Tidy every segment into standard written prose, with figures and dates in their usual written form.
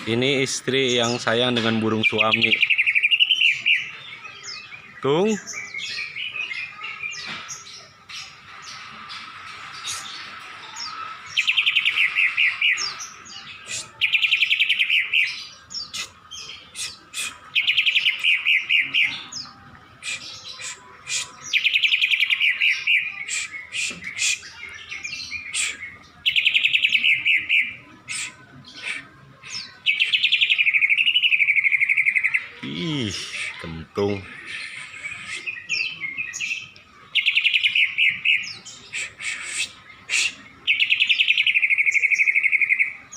Ini istri yang sayang dengan burung suami. Tung. Ih, kentung.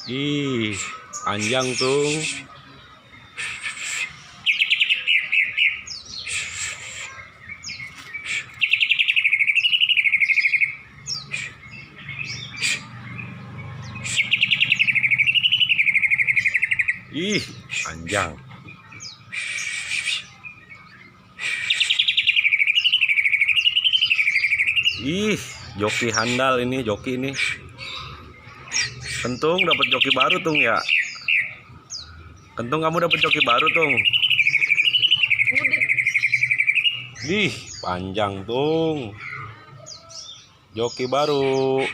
Ih, panjang tuh. Ih, panjang. Ih, joki handal ini, joki ini. Kentung dapat joki baru tung ya. Kentung kamu dapat joki baru tung. Ih, panjang tung. Joki baru.